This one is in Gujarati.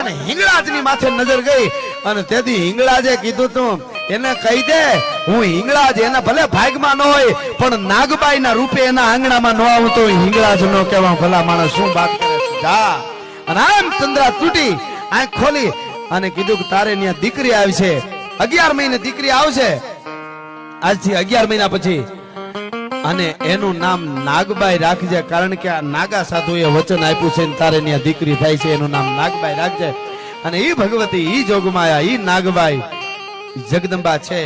અને હિંગળાજની માથે નજર ગઈ અને તેથી હિંગળાજે કીધું તું એને કહી દે હું હિંગળાજ એના ભલે ભાગમાં ન હોય પણ નાગબાઈ ના રૂપે એના આંગણામાં ન આવું તો હિંગળાજ નો કહેવા ભલા માણસ શું વાત કરે જા અને આમ ચંદ્રા તૂટી આંખ ખોલી અને કીધું કે તારે ત્યાં દીકરી આવી છે 11 મહિને દીકરી આવશે આજથી 11 મહિના પછી અને એનું નામ નાગબાઈ રાખજે કારણ કે આ નાગા સાધુએ વચન આપ્યું છે તારે ત્યાં દીકરી થાય છે એનું નામ નાગબાઈ રાખજે અને ઈ ભગવતી ઈ જોગમાયા ઈ નાગબાઈ જગદંબા છે